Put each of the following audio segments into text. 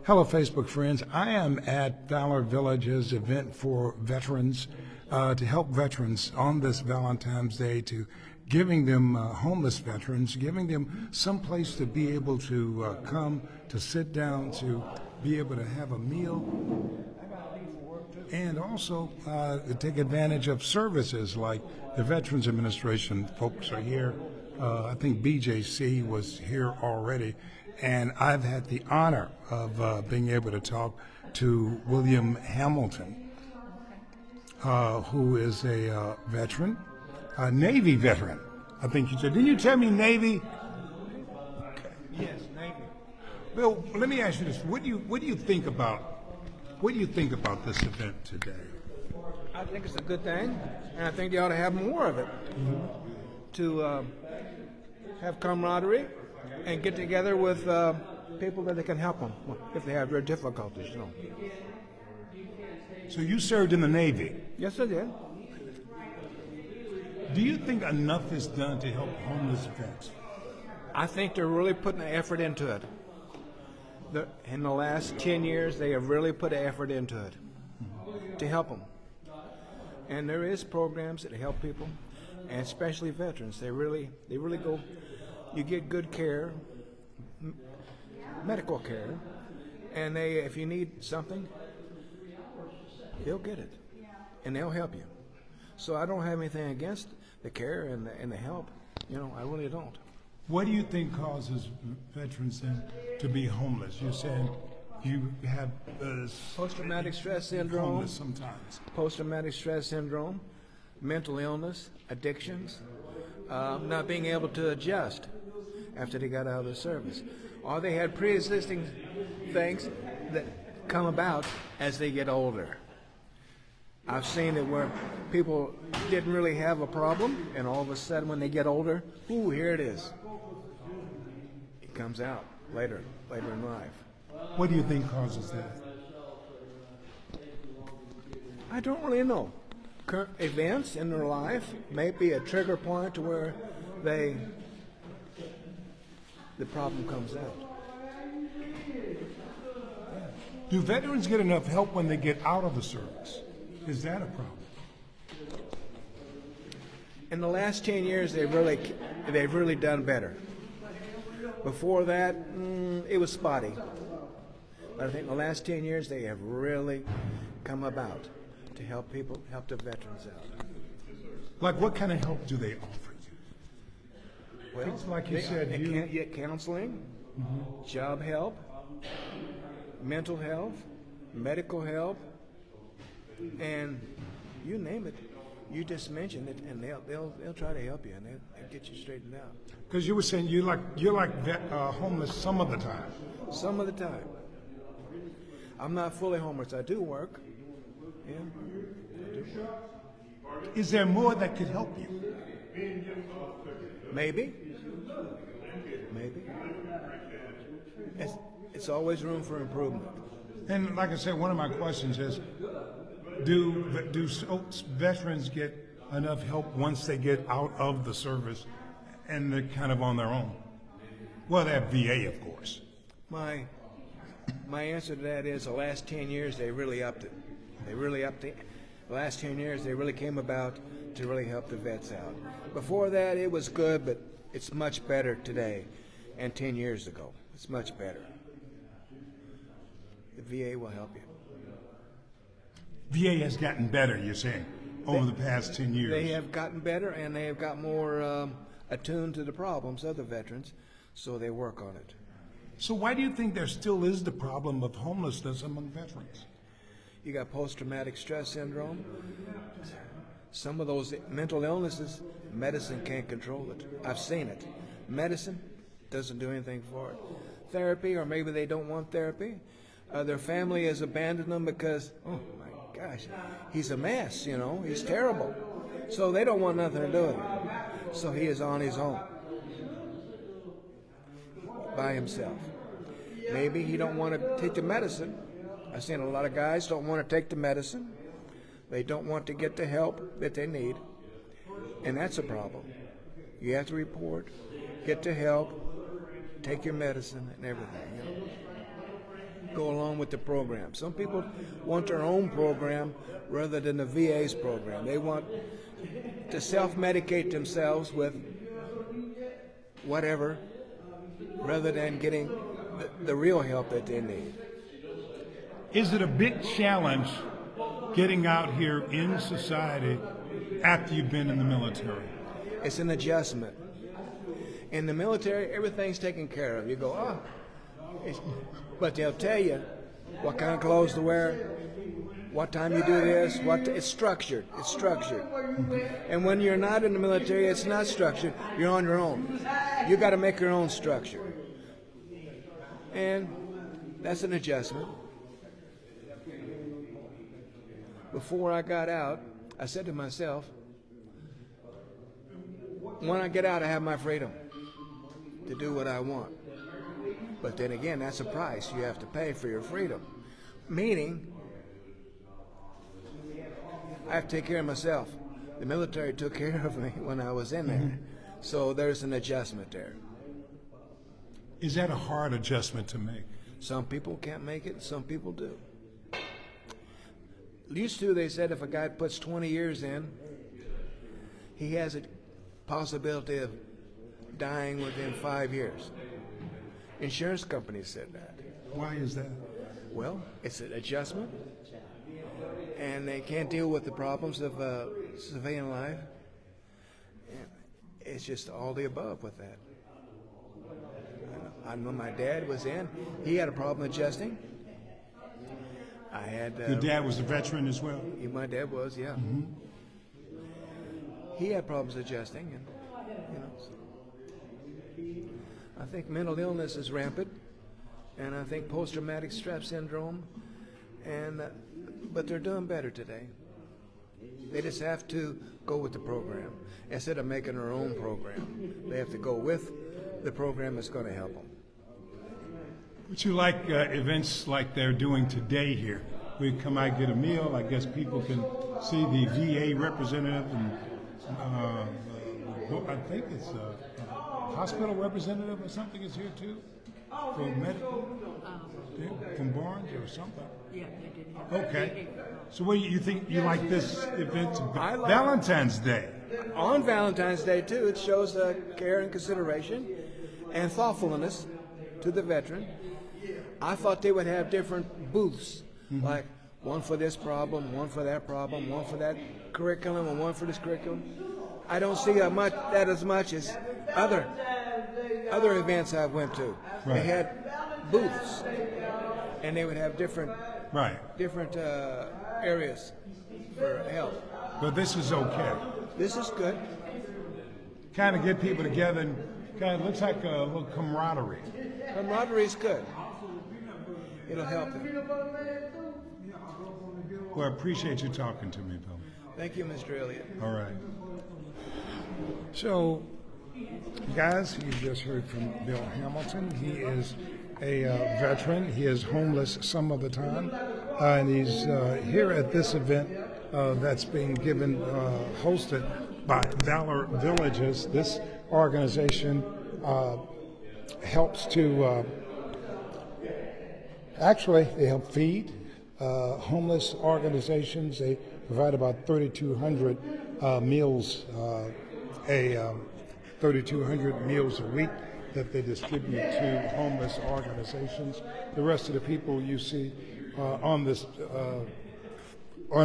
Hello, Facebook friends. I am at Valor Village's event for veterans to help veterans on this Valentine's Day, to giving them homeless veterans, giving them some place to be able to come, to sit down, to be able to have a meal, and also to take advantage of services like the Veterans Administration folks are here. I think BJC was here already, and I've had the honor of being able to talk to William Hamilton, who is a veteran, a Navy veteran. I think you said. Didn't you tell me Navy? Okay. Yes, Navy. Bill, let me ask you this: What do you think about this event today? I think it's a good thing, and I think they ought to have more of it. To have camaraderie and get together with people that they can help them if they have their difficulties. So you served in the Navy. Yes, I did. Do you think enough is done to help homeless vets? I think they're really putting the effort into it. In the last 10 years, they have really put an effort into it to help them. And there is programs that help people, and especially veterans. They really go. You get good care, medical care, and if you need something, they'll get it, and they'll help you. So I don't have anything against the care and the help. I really don't. What do you think causes veterans then to be homeless? You said you have post-traumatic stress syndrome. Homeless sometimes. Post-traumatic stress syndrome, mental illness, addictions, not being able to adjust after they got out of the service, or they had pre-existing things that come about as they get older. I've seen it where people didn't really have a problem, and all of a sudden when they get older, ooh, here it is. It comes out later in life. What do you think causes that? I don't really know. Current events in their life may be a trigger point to where the problem comes out. Do veterans get enough help when they get out of the service? Is that a problem? In the last 10 years, they've really done better. Before that, it was spotty. But I think in the last 10 years, they have really come about to help the veterans out. Like what kind of help do they offer you? Well, it's like you said, you get counseling, job help, mental health, medical help, and you name it. You just mention it, and they'll try to help you, and they'll get you straightened out. Because you were saying you're like homeless some of the time. Some of the time. I'm not fully homeless. I do work. Yeah. I do work. Is there more that could help you? Maybe. It's always room for improvement. And like I said, one of my questions is, do veterans get enough help once they get out of the service and they're kind of on their own? Well, they have VA, of course. My answer to that is the last 10 years they really upped it. The last 10 years they really came about to really help the vets out. Before that it was good, but it's much better today and 10 years ago. It's much better. The VA will help you. VA has gotten better, you're saying, over the past 10 years. They have gotten better, and they have got more attuned to the problems of the veterans, so they work on it. So why do you think there still is the problem of homelessness among veterans? You got post-traumatic stress syndrome. Some of those mental illnesses, medicine can't control it. I've seen it. Medicine doesn't do anything for it. Therapy, or maybe they don't want therapy. Their family has abandoned them because, oh my gosh, he's a mess, he's terrible. So they don't want nothing to do with him. So he is on his own, by himself. Maybe he don't want to take the medicine. I've seen a lot of guys don't want to take the medicine. They don't want to get the help that they need. And that's a problem. You have to report, get the help, take your medicine and everything. Go along with the program. Some people want their own program rather than the VA's program. They want to self-medicate themselves with whatever rather than getting the real help that they need. Is it a big challenge getting out here in society after you've been in the military? It's an adjustment. In the military, everything's taken care of. You go, but they'll tell you what kind of clothes to wear, what time you do this, it's structured. It's structured. And when you're not in the military, it's not structured. You're on your own. You got to make your own structure. And that's an adjustment. Before I got out, I said to myself, when I get out, I have my freedom to do what I want. But then again, that's a price you have to pay for your freedom. Meaning, I have to take care of myself. The military took care of me when I was in there. So there's an adjustment there. Is that a hard adjustment to make? Some people can't make it, some people do. Used to, they said if a guy puts 20 years in, he has a possibility of dying within 5 years. Insurance companies said that. Why is that? Well, it's an adjustment, and they can't deal with the problems of civilian life. It's just all the above with that. I know my dad was in. He had a problem adjusting. I had. Your dad was a veteran as well? My dad was, yeah. Mm-hmm. He had problems adjusting, and I think mental illness is rampant, and I think post-traumatic stress syndrome, but they're doing better today. They just have to go with the program instead of making their own program. They have to go with the program that's going to help them. Would you like events like they're doing today here? We come out, get a meal. I guess people can see the VA representative, and I think it's a hospital representative or something is here too, for medical, from Barnes or something. Yeah, they did have. Okay. So what do you think? You like this event? Valentine's Day. On Valentine's Day too, it shows care and consideration and thoughtfulness to the veteran. I thought they would have different booths, like one for this problem, one for that problem, one for that curriculum, and one for this curriculum. I don't see that as much as other events I've went to. Right. They had booths, and they would have different areas for help. But this is okay. This is good. Kind of get people together, and kind of looks like a little camaraderie. Camaraderie is good. It'll help them. Well, I appreciate you talking to me, Bill. Thank you, Mr. Elliott. All right. So, guys, you just heard from Bill Hamilton. He is a veteran. He is homeless some of the time, and he's here at this event that's being hosted by Valor Villages. This organization helps to they help feed homeless organizations. They provide about 3,200 meals 3,200 meals a week that they distribute to homeless organizations. The rest of the people you see on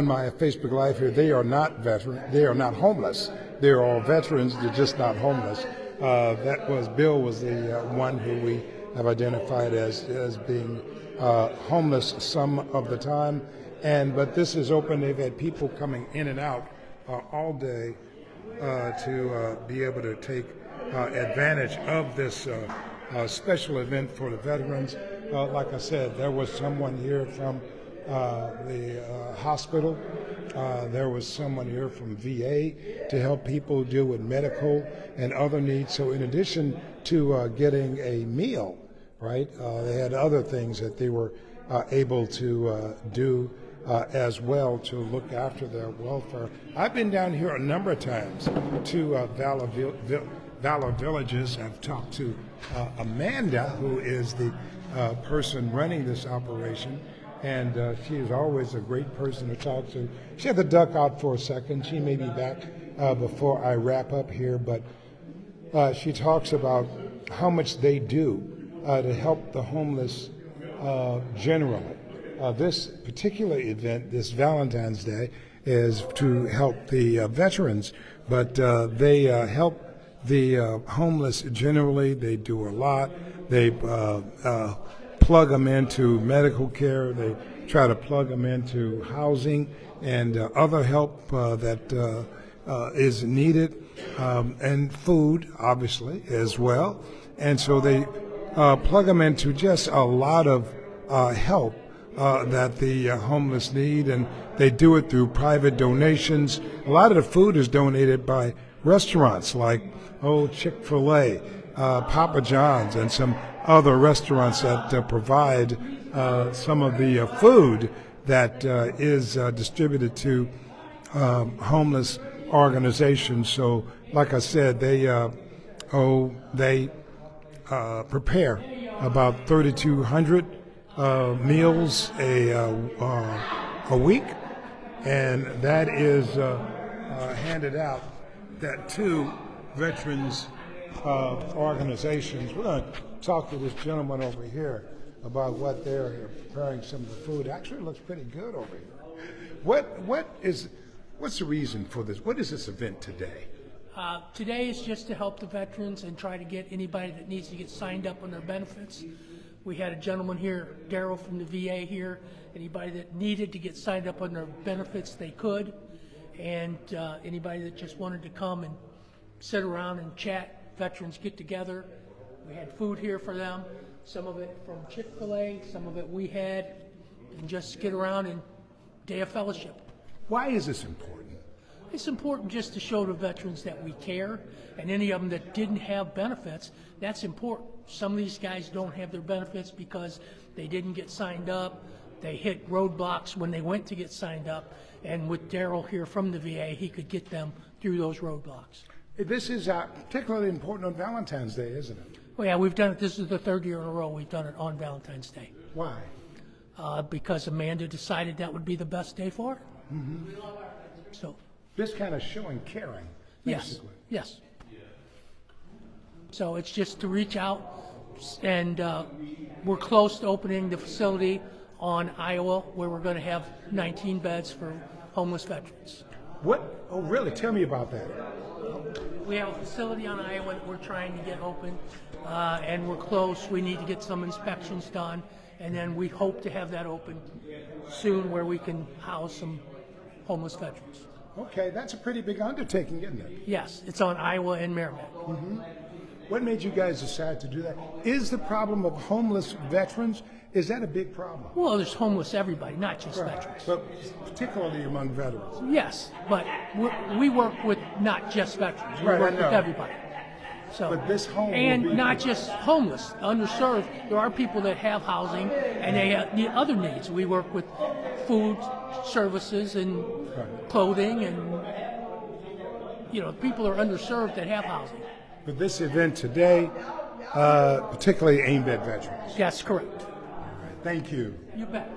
my Facebook Live here, they are not they are not homeless. They're all veterans, they're just not homeless. Bill was the one who we have identified as being homeless some of the time. But this is open. They've had people coming in and out all day to be able to take advantage of this special event for the veterans. Like I said, there was someone here from the hospital. There was someone here from VA to help people deal with medical and other needs. So in addition to getting a meal, right, they had other things that they were able to do as well to look after their welfare. I've been down here a number of times to Valor Villages. I've talked to Amanda, who is the person running this operation, and she is always a great person to talk to. She had to duck out for a second. She may be back before I wrap up here, but she talks about how much they do to help the homeless generally. This particular event, this Valentine's Day, is to help the veterans, but they help the homeless generally. They do a lot. They plug them into medical care. They try to plug them into housing and other help that is needed, and food, obviously, as well. And so they plug them into just a lot of help that the homeless need, and they do it through private donations. A lot of the food is donated by restaurants like Chick-fil-A, Papa John's, and some other restaurants that provide some of the food that is distributed to homeless organizations. So, like I said, they prepare about 3,200 meals a week, and that is handed out that to veterans organizations. We're going to talk to this gentleman over here about what they're preparing some of the food. Actually, it looks pretty good over here. What's the reason for this? What is this event today? Today is just to help the veterans and try to get anybody that needs to get signed up on their benefits. We had a gentleman here, Daryl from the VA here. Anybody that needed to get signed up on their benefits, they could. And anybody that just wanted to come and sit around and chat, veterans get together. We had food here for them, some of it from Chick-fil-A, some of it we had, and just get around and day of fellowship. Why is this important? It's important just to show the veterans that we care, and any of them that didn't have benefits, that's important. Some of these guys don't have their benefits because they didn't get signed up. They hit roadblocks when they went to get signed up, and with Daryl here from the VA, he could get them through those roadblocks. This is particularly important on Valentine's Day, isn't it? Well, yeah, we've done it. This is the third year in a row we've done it on Valentine's Day. Why? Because Amanda decided that would be the best day for her. Mm-hmm. So. This kind of showing caring, basically. Yes. So it's just to reach out, and we're close to opening the facility on Iowa, where we're going to have 19 beds for homeless veterans. What? Oh, really? Tell me about that. We have a facility on Iowa that we're trying to get open, and we're close. We need to get some inspections done, and then we hope to have that open soon, where we can house some homeless veterans. Okay, that's a pretty big undertaking, isn't it? Yes, it's on Iowa and Merrimack. Mm-hmm. What made you guys decide to do that? Is the problem of homeless veterans, is that a big problem? Well, there's homeless everybody, not just veterans. But particularly among veterans. Yes, but we work with not just veterans. We work with everybody. So, but this home and not just homeless, underserved. There are people that have housing and they have other needs. We work with food, services, and clothing, and people are underserved that have housing. But this event today, particularly aimed at veterans. That's correct. All right, thank you. You bet.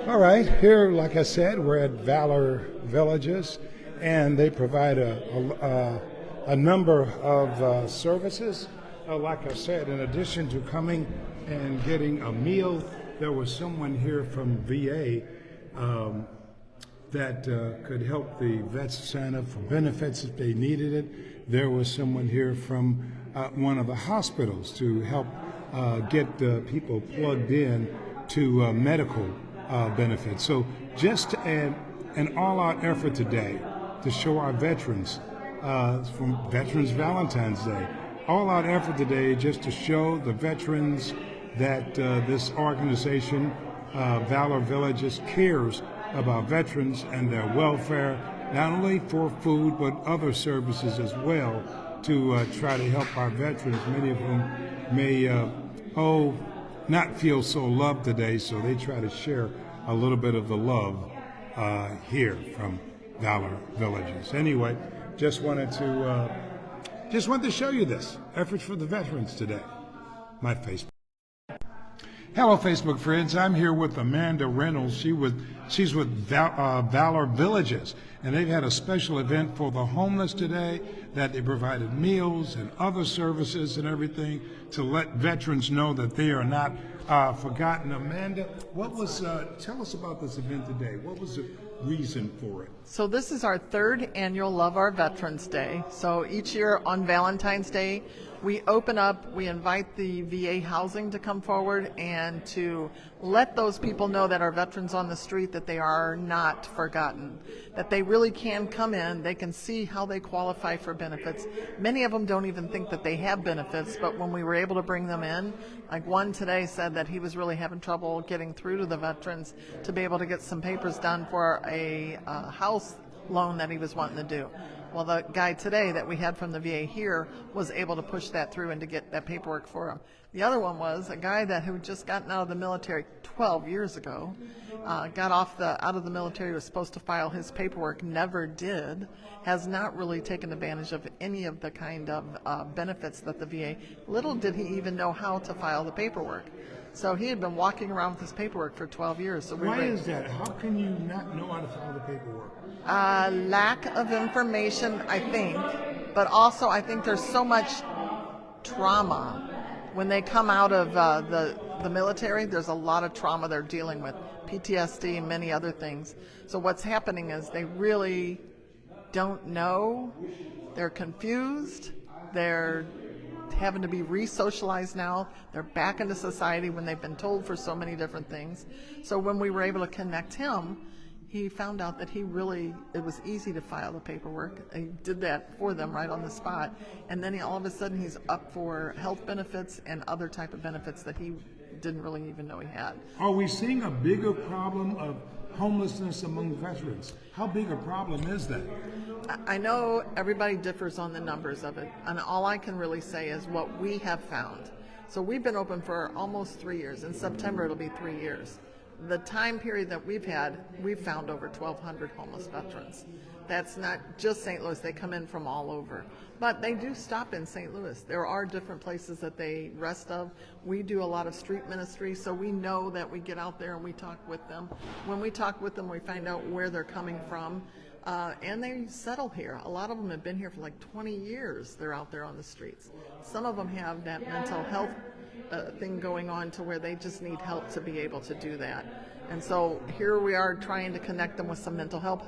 All right, here, like I said, we're at Valor Villages, and they provide a number of services. Like I said, in addition to coming and getting a meal, there was someone here from VA that could help the vets sign up for benefits if they needed it. There was someone here from one of the hospitals to help get people plugged in to medical benefits. So just an all-out effort today to show our veterans from Veterans Valentine's Day. All-out effort today just to show the veterans that this organization, Valor Villages, cares about veterans and their welfare, not only for food but other services as well, to try to help our veterans, many of whom may not feel so loved today, so they try to share a little bit of the love here from Valor Villages. Anyway, just wanted to show you this efforts for the veterans today. My Facebook. Hello, Facebook friends. I'm here with Amanda Reynolds. She's with Valor Villages, and they've had a special event for the homeless today that they provided meals and other services and everything to let veterans know that they are not forgotten. Amanda, tell us about this event today. What was the reason for it? So this is our third annual Love Our Veterans Day. So each year on Valentine's Day, we open up, we invite the VA housing to come forward and to let those people know that our veterans on the street, that they are not forgotten, that they really can come in, they can see how they qualify for benefits. Many of them don't even think that they have benefits, but when we were able to bring them in, like one today said that he was really having trouble getting through to the veterans to be able to get some papers done for a house loan that he was wanting to do. Well, the guy today that we had from the VA here was able to push that through and to get that paperwork for him. The other one was a guy that had just gotten out of the military 12 years ago, got out of the military, was supposed to file his paperwork, never did, has not really taken advantage of any of the kind of benefits that the VA, little did he even know how to file the paperwork. So he had been walking around with his paperwork for 12 years. So Why is that? How can you not know how to file the paperwork? Lack of information, I think, but also I think there's so much trauma when they come out of the military. There's a lot of trauma they're dealing with, PTSD and many other things. So what's happening is they really don't know, they're confused, they're having to be re-socialized now. They're back into society when they've been told for so many different things. So when we were able to connect him, he found out that it was easy to file the paperwork. He did that for them right on the spot. And then all of a sudden he's up for health benefits and other type of benefits that he didn't really even know he had. Are we seeing a bigger problem of homelessness among veterans? How big a problem is that? I know everybody differs on the numbers of it, and all I can really say is what we have found. So we've been open for almost 3 years. In September it'll be 3 years. The time period that we've found over 1,200 homeless veterans. That's not just St. Louis, they come in from all over. But they do stop in St. Louis. There are different places that they rest of. We do a lot of street ministry, so we know that we get out there and we talk with them. When we talk with them, we find out where they're coming from. And they settle here. A lot of them have been here for like 20 years. They're out there on the streets. Some of them have that mental health thing going on to where they just need help to be able to do that. And so here we are trying to connect them with some mental health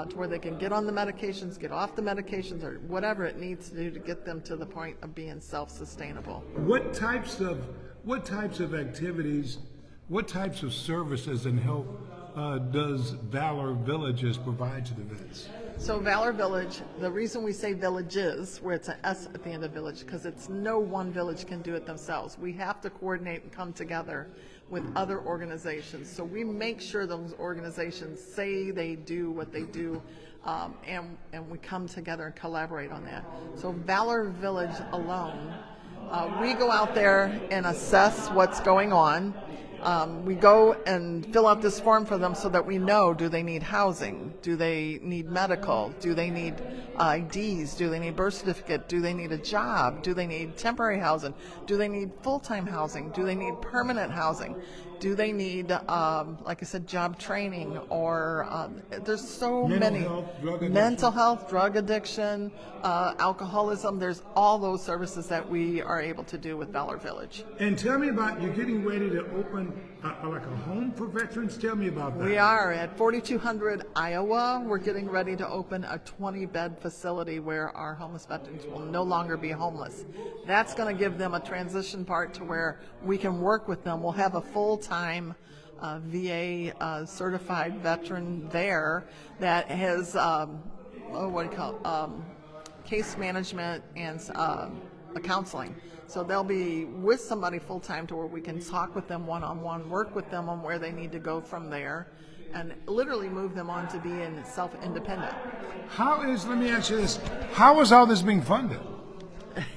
to where they can get on the medications, get off the medications, or whatever it needs to do to get them to the point of being self-sustainable. What types of activities, what types of services and help does Valor Villages provide to the vets? So Valor Village, the reason we say villages, where it's an S at the end of village, because it's no one village can do it themselves. We have to coordinate and come together with other organizations. So we make sure those organizations say they do what they do, and we come together and collaborate on that. So Valor Village alone, we go out there and assess what's going on. We go and fill out this form for them so that we know, do they need housing? Do they need medical? Do they need IDs? Do they need birth certificate? Do they need a job? Do they need temporary housing? Do they need full-time housing? Do they need permanent housing? Do they need, like I said, job training? Or there's so many. Mental health, drug addiction, alcoholism. There's all those services that we are able to do with Valor Village. And tell me about, you're getting ready to open like a home for veterans. Tell me about that. We are at 4200 Iowa. We're getting ready to open a 20-bed facility where our homeless veterans will no longer be homeless. That's going to give them a transition part to where we can work with them. We'll have a full-time VA certified veteran there that has case management and counseling. So they'll be with somebody full-time to where we can talk with them one-on-one, work with them on where they need to go from there, and literally move them on to being self-independent. Let me ask you this, how is all this being funded?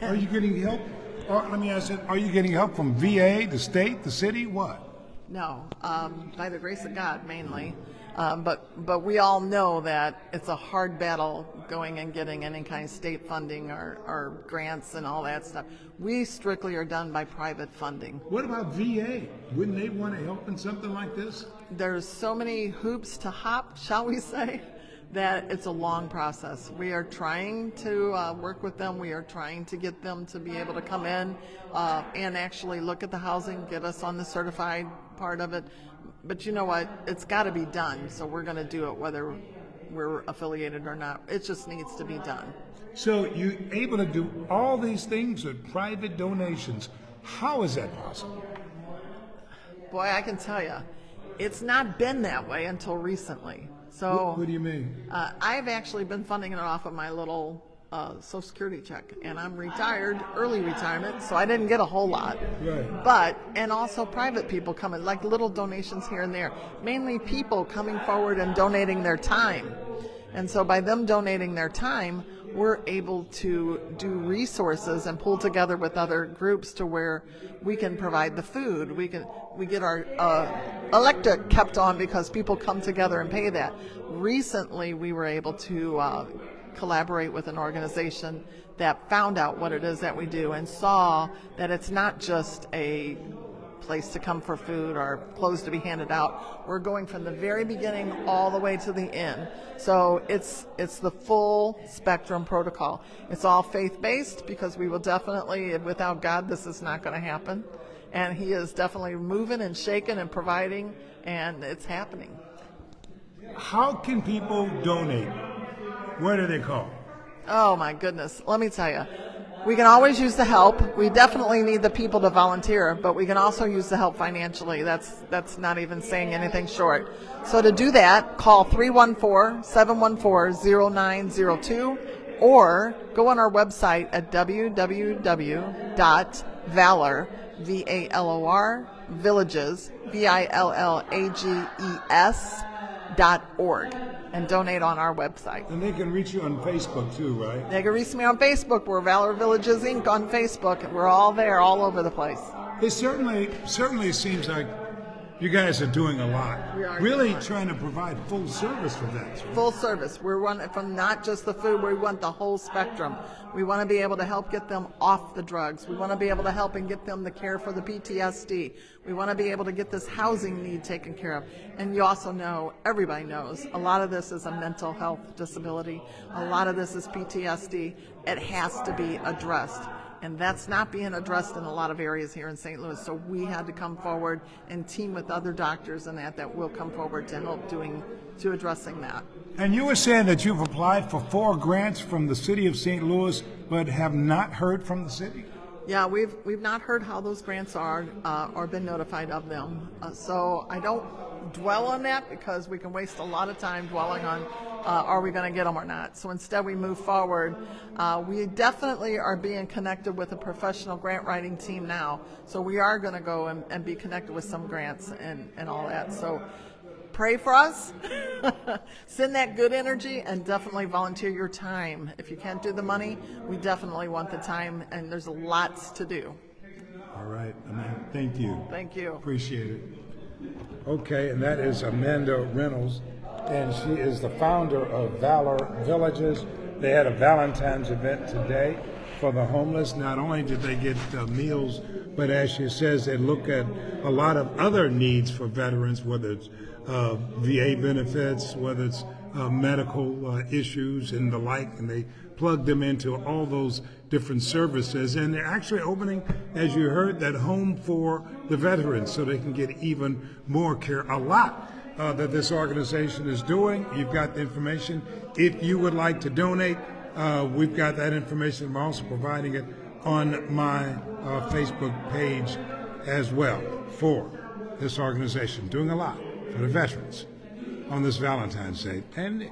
Are you getting help? Or let me ask you, are you getting help from VA, the state, the city, what? No, by the grace of God mainly. But we all know that it's a hard battle going and getting any kind of state funding or grants and all that stuff. We strictly are done by private funding. What about VA? Wouldn't they want to help in something like this? There's so many hoops to hop, shall we say, that it's a long process. We are trying to work with them. We are trying to get them to be able to come in and actually look at the housing, get us on the certified part of it. But you know what? It's got to be done. So we're going to do it whether we're affiliated or not. It just needs to be done. So you're able to do all these things with private donations. How is that possible? Boy, I can tell you, it's not been that way until recently. So What do you mean? I've actually been funding it off of my little Social Security check, and I'm retired, early retirement, so I didn't get a whole lot. Right. And also private people coming, like little donations here and there. Mainly people coming forward and donating their time. And so by them donating their time, we're able to do resources and pull together with other groups to where we can provide the food. We get our electric kept on because people come together and pay that. Recently, we were able to collaborate with an organization that found out what it is that we do and saw that it's not just a place to come for food or clothes to be handed out. We're going from the very beginning all the way to the end. So it's the full spectrum protocol. It's all faith-based because we will definitely, without God, this is not going to happen. And He is definitely moving and shaking and providing, and it's happening. How can people donate? What do they call? Oh my goodness. Let me tell you. We can always use the help. We definitely need the people to volunteer, but we can also use the help financially. That's not even saying anything short. So to do that, call 314-714-0902 or go on our website at www.valor, VALOR, villages, villages.org and donate on our website. And they can reach you on Facebook too, right? They can reach me on Facebook. We're Valor Villages Inc. on Facebook. We're all there, all over the place. It certainly seems like you guys are doing a lot. We are really doing a lot. trying to provide full service for that. Full service. We're running from not just the food, we want the whole spectrum. We want to be able to help get them off the drugs. We want to be able to help and get them the care for the PTSD. We want to be able to get this housing need taken care of. And you also know, everybody knows, a lot of this is a mental health disability. A lot of this is PTSD. It has to be addressed. And that's not being addressed in a lot of areas here in St. Louis. So we had to come forward and team with other doctors and that will come forward to help to addressing that. And you were saying that you've applied for 4 grants from the city of St. Louis, but have not heard from the city? Yeah, we've not heard how those grants are or been notified of them. So I don't dwell on that because we can waste a lot of time dwelling on are we going to get them or not. So instead we move forward. We definitely are being connected with a professional grant writing team now. So we are going to go and be connected with some grants and all that. So pray for us, send that good energy, and definitely volunteer your time. If you can't do the money, we definitely want the time, and there's lots to do. All right, Amanda, thank you. Thank you. Appreciate it. Okay, and that is Amanda Reynolds, and she is the founder of Valor Villages. They had a Valentine's event today for the homeless. Not only did they get meals, but as she says, they look at a lot of other needs for veterans, whether it's VA benefits, whether it's medical issues and the like, and they plug them into all those different services. And they're actually opening, as you heard, that home for the veterans so they can get even more care. A lot that this organization is doing. You've got the information. If you would like to donate, we've got that information. I'm also providing it on my Facebook page as well for this organization, doing a lot for the veterans on this Valentine's Day. And